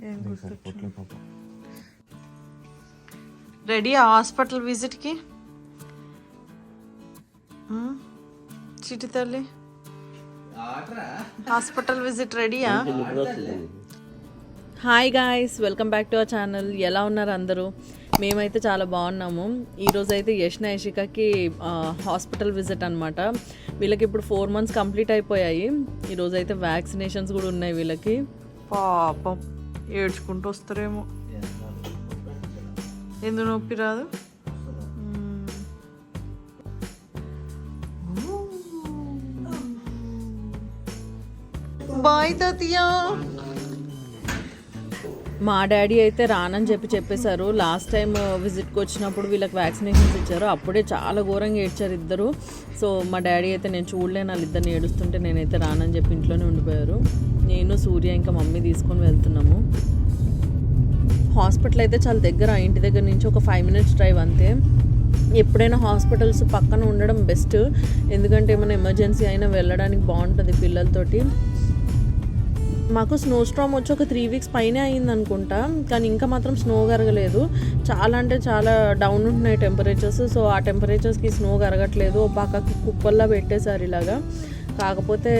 ఏం గుర్తొచ్చు ready hospital విజిట్కి Chitti తల్లి hospital visit రెడీయా? Hi guys, welcome back to our channel. ఎలా ఉన్నారు అందరూ? మేమైతే చాలా బాగున్నాము. ఈరోజు అయితే యష్న యశికకి హాస్పిటల్ విజిట్ అనమాట. వీళ్ళకి ఇప్పుడు 4 months కంప్లీట్ అయిపోయాయి. ఈరోజు అయితే వ్యాక్సినేషన్స్ కూడా ఉన్నాయి వీళ్ళకి. పాపం ఏడ్చుకుంటూ వస్తారేమో. ఎందుకు నొప్పి రాదు? బాయ్ తాతయ్య. మా డాడీ అయితే రానని చెప్పేశారు. లాస్ట్ టైం విజిట్కి వచ్చినప్పుడు వీళ్ళకి వ్యాక్సినేషన్స్ ఇచ్చారు. అప్పుడే చాలా ఘోరంగా ఏడ్చారు ఇద్దరు. సో మా డాడీ అయితే నేను చూడలేను వాళ్ళిద్దరిని ఏడుస్తుంటే, నేనైతే రానని చెప్పి ఇంట్లోనే ఉండిపోయారు. నేను సూర్య ఇంకా మమ్మీ తీసుకొని వెళ్తున్నాము. హాస్పిటల్ అయితే చాలా దగ్గర, ఇంటి దగ్గర నుంచి ఒక 5 minutes డ్రైవ్ అంతే. ఎప్పుడైనా హాస్పిటల్స్ పక్కన ఉండడం బెస్ట్, ఎందుకంటే ఏమైనా ఎమర్జెన్సీ అయినా వెళ్ళడానికి బాగుంటుంది పిల్లలతోటి. మాకు స్నో స్ట్రామ్ వచ్చి ఒక 3 weeks పైనే అయింది అనుకుంటా, కానీ ఇంకా మాత్రం స్నో కరగలేదు. చాలా అంటే చాలా డౌన్ ఉంటున్నాయి టెంపరేచర్స్. సో ఆ టెంపరేచర్స్కి స్నో కరగట్లేదు. పక్కకి కుప్పల్లా పెట్టేశారు ఇలాగా. కాకపోతే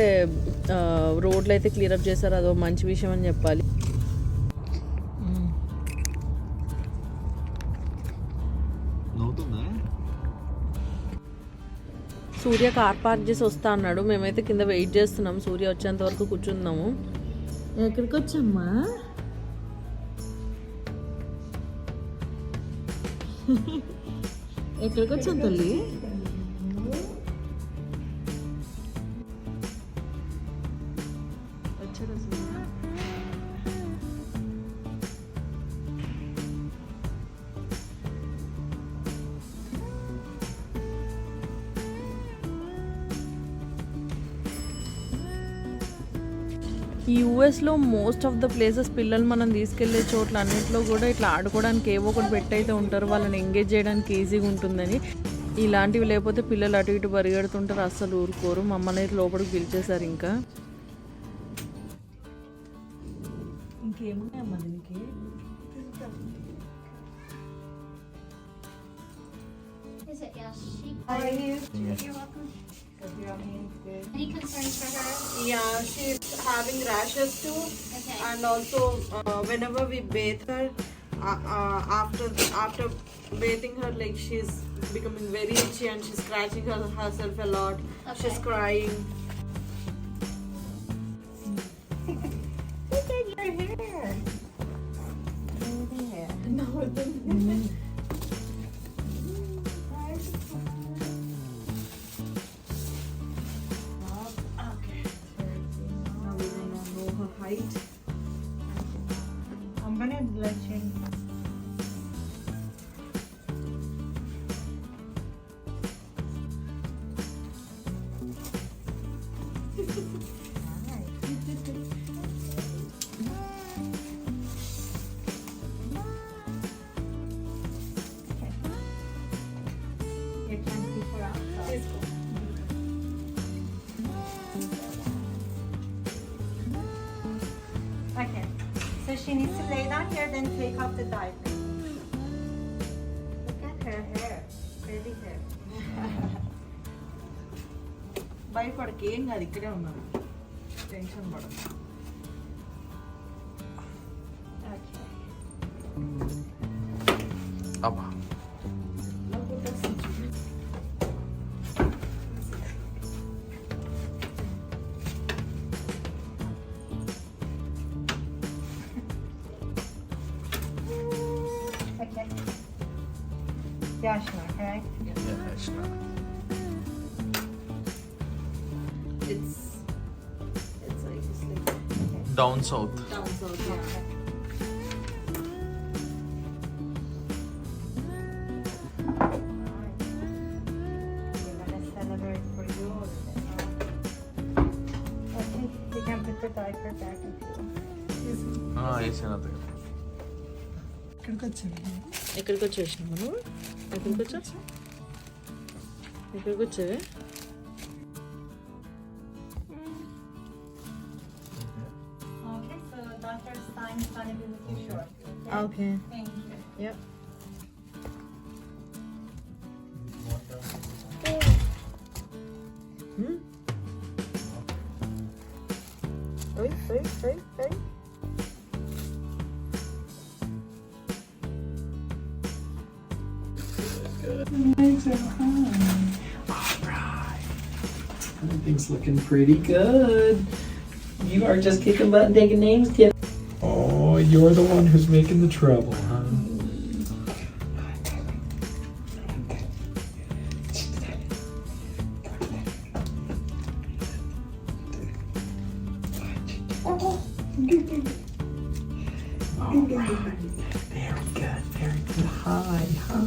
రోడ్లు అయితే క్లియర్ అప్ చేశారు, అదో మంచి విషయం అని చెప్పాలి. సూర్య కార్ పార్క్ చేసి వస్తా అన్నాడు. మేమైతే కింద వెయిట్ చేస్తున్నాం, సూర్య వచ్చేంత వరకు కూర్చుందాము. ఎక్కడికి వచ్చమ్మా? ఎక్కడికి వచ్చాం తల్లి? ఈ యూఎస్లో మోస్ట్ ఆఫ్ ద ప్లేసెస్ పిల్లలు మనం తీసుకెళ్లే చోట్ల అన్నింటిలో కూడా ఇట్లా ఆడుకోవడానికి ఏవో ఒకటి పెట్టయితే ఉంటారు, వాళ్ళని ఎంగేజ్ చేయడానికి ఈజీగా ఉంటుందని. ఇలాంటివి లేకపోతే పిల్లలు అటు ఇటు పరిగెడుతుంటారు, అస్సలు ఊరుకోరు. మమ్మల్ని అయితే లోపలికి పిలిచేశారు. ఇంకా ఇంకేమున్నాయమ్మా దీనికి? Any concerns for her? Yeah, she's having rashes too. Okay. And also whenever we bathe her, after bathing her, like she's becoming very itchy and she's scratching herself a lot. Okay. She's crying. Look at your hair. No, it didn't. Height. I'm gonna let you. You can keep her outside. Okay, so she needs to lay down here, then take off the diaper. Look at her hair, baby hair. భయపడక, ఏం కాదు, ఇక్కడే ఉన్నాను, tension పడదు. Okay. అబ్బా Okay. Yashna, correct? It's like sleep. Down south. Down south, yeah. We're gonna celebrate for you. Okay, you can put the diaper back if you want. వేసాను. ఎక్కడికి వచ్చేసినావు నువ్వు? ఎక్కడికి వచ్చా? ఎక్కడికి వచ్చావే? Okay, so Dr. Stein's gonna maybe with you shortly. Okay Thank you. Yup ఓయ్ ఓయ్ ఓయ్ ఓయ్ Everything's looking pretty good. You are just kicking butt and taking names, kid. Oh, you're the one who's making the trouble, huh? All right. Very good. Very good. Hi. Hi.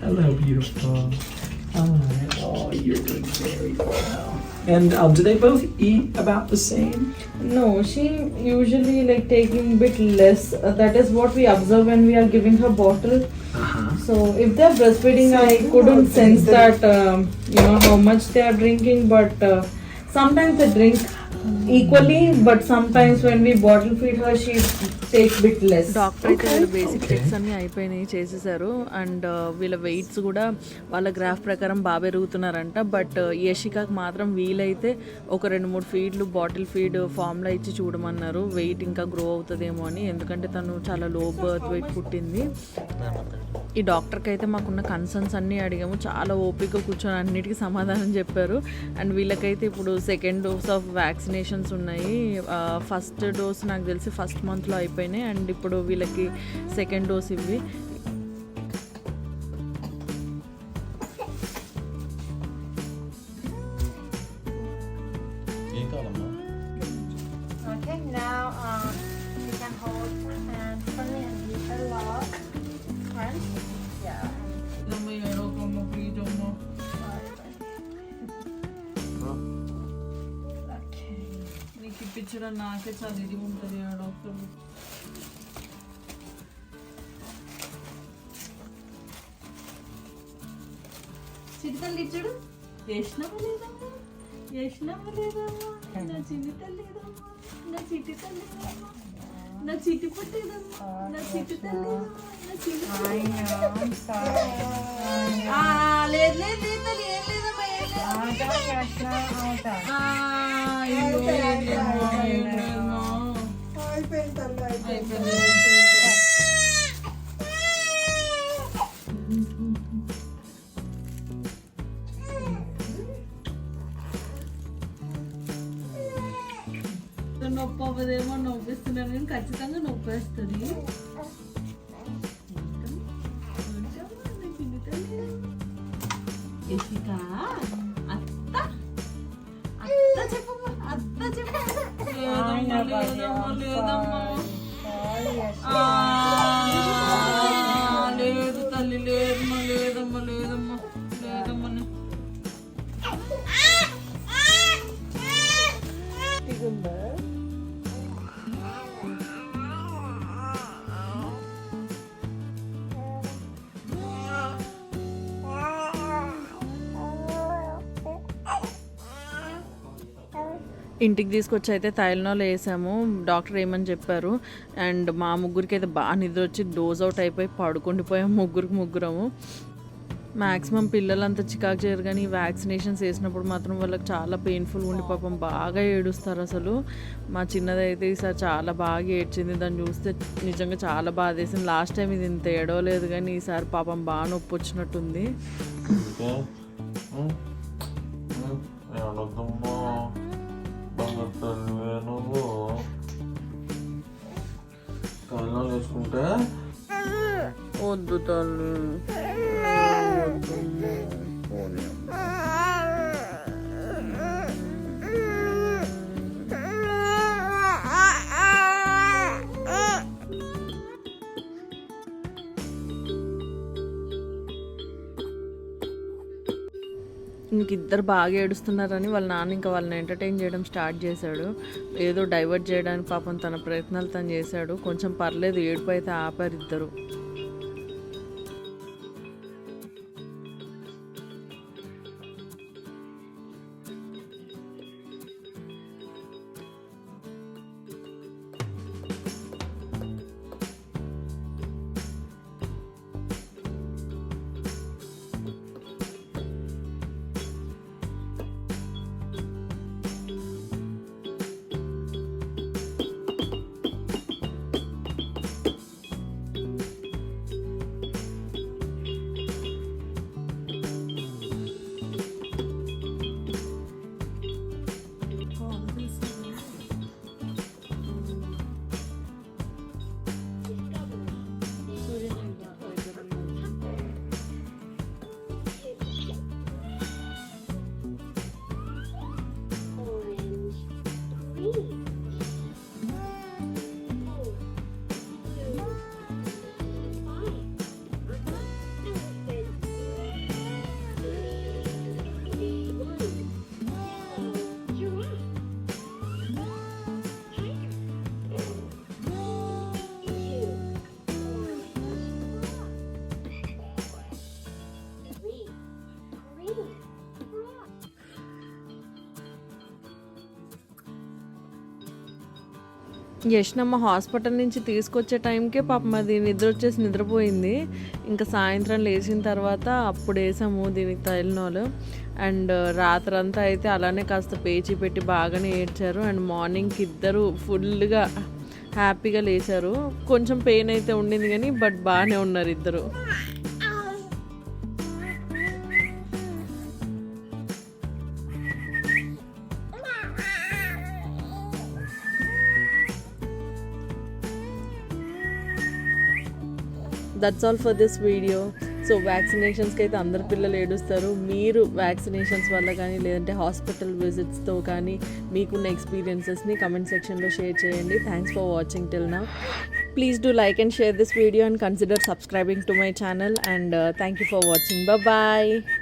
Hello, beautiful. Hi. Oh, you're doing very well. And do they both eat about the same? No, she usually like taking bit less. That is what we observe when we are giving her bottle. Uh-huh. So if they are breastfeeding, I couldn't sense that how much they are drinking. But sometimes they drink equally. But sometimes when we bottle feed her, she takes bit less. Doctor అయితే వీళ్ళ basic checks అన్నీ అయిపోయినాయి చేసేసారు and వీళ్ళ weights కూడా వాళ్ళ graph ప్రకారం బాగా పెరుగుతున్నారంట బట్ యషికాకి మాత్రం వీలైతే ఒక 2-3 ఫీడ్లు బాటిల్ ఫీడ్ ఫామ్లో ఇచ్చి చూడమన్నారు వెయిట్ ఇంకా గ్రో అవుతుందేమో అని ఎందుకంటే తను చాలా లో బర్త్ వెయిట్ పుట్టింది ఈ డాక్టర్కి అయితే మాకున్న కన్సర్న్స్ అన్నీ అడిగాము చాలా ఓపిక కూర్చొని అన్నిటికీ సమాధానం చెప్పారు అండ్ వీళ్ళకైతే ఇప్పుడు సెకండ్ డోస్ ఆఫ్ వ్యాక్సినేషన్స్ ఉన్నాయి ఫస్ట్ డోస్ నాకు తెలిసి ఫస్ట్ మంత్లో అయిపోయినాయి అండ్ ఇప్పుడు వీళ్ళకి సెకండ్ డోస్ ఇవి Okay, now you can hold her hand for me and give her love. Right? Yeah. Okay. నీకు ఇప్పించడం నాకే చాలా ఇది ఉంటుంది ఆ డాక్టర్ చిట్టి తల్లి ఇచ్చాడు వేసినామా లేదమ్మా నా చిన్ని తల్లిదమ్మా నా చిట్టి తల్లిదమ్మా నా చిట్టి పుట్టేదమ్మా నా చిట్టి తల్లిదమ్మా నా చిట్టి I know. I'm sorry. లేదు లేదు లేదు తల్లి ఏం లేదమ్మా ఏం లేదు Oh, don't rush now. All done. అయ్యో ఏం లేదమ్మా ఏం లేదమ్మా అయిపోయింది నొప్పి అవ్వదేమో నొప్పిస్తున్నాను కానీ ఖచ్చితంగా నొప్పేస్తుంది యశికా అత్త అత్త చెప్పమ్మా అత్త చెప్పు లేదమ్మా లేదమ్మా లేదు తల్లి లేదమ్మా లేదమ్మా లేదమ్మా లేదమ్మా ఇంటికి తీసుకొచ్చి అయితే తైలనాలు వేసాము డాక్టర్ ఏమని చెప్పారు అండ్ మా ముగ్గురికి అయితే బాగా నిద్ర వచ్చి డోజ్ అవుట్ అయిపోయి పడుకుండిపోయాము ముగ్గురము మ్యాక్సిమం పిల్లలంతా చికాకు చేయరు కానీ వ్యాక్సినేషన్స్ వేసినప్పుడు మాత్రం వాళ్ళకి చాలా పెయిన్ఫుల్ ఉండి పాపం బాగా ఏడుస్తారు అసలు మా చిన్నదైతే ఈసారి చాలా బాగా ఏడ్చింది దాన్ని చూస్తే నిజంగా చాలా బాధ వేసింది లాస్ట్ టైం ఇది ఇంత ఏడవలేదు కానీ ఈసారి పాపం బాగా నొప్పి వచ్చినట్టుంది వేసుకుంటే వద్దు తల్లి ఇంకిద్దరు బాగా ఏడుస్తున్నారని వాళ్ళ నాన్న ఇంకా వాళ్ళని ఎంటర్టైన్ చేయడం స్టార్ట్ చేశాడు ఏదో డైవర్ట్ చేయడానికి పాపం తన ప్రయత్నాలు తను చేశాడు కొంచెం పర్లేదు ఏడుపు అయితే ఆపారు ఇద్దరు యష్నమ్మ హాస్పిటల్ నుంచి తీసుకొచ్చే టైంకే పాపం అది నిద్ర వచ్చేసి నిద్రపోయింది. ఇంకా సాయంత్రం లేచిన తర్వాత అప్పుడు వేసాము దీనికి తైలనాలు. అండ్ రాత్రంతా అయితే అలానే కాస్త పేచి పెట్టి బాగానే ఏడ్చారు. అండ్ మార్నింగ్కి ఇద్దరు ఫుల్గా హ్యాపీగా లేచారు. కొంచెం పెయిన్ అయితే ఉండింది కానీ బట్ బాగానే ఉన్నారు ఇద్దరు. That's all for this video. So వ్యాక్సినేషన్స్కి అయితే అందరు పిల్లలు ఏడుస్తారు. మీరు వ్యాక్సినేషన్స్ వల్ల కానీ లేదంటే హాస్పిటల్ విజిట్స్తో కానీ మీకున్న ఎక్స్పీరియన్సెస్ని కమెంట్ సెక్షన్లో షేర్ చేయండి. Thanks for watching till now. Please do like and share this video and consider subscribing to my channel, and thank you for watching. Bye bye.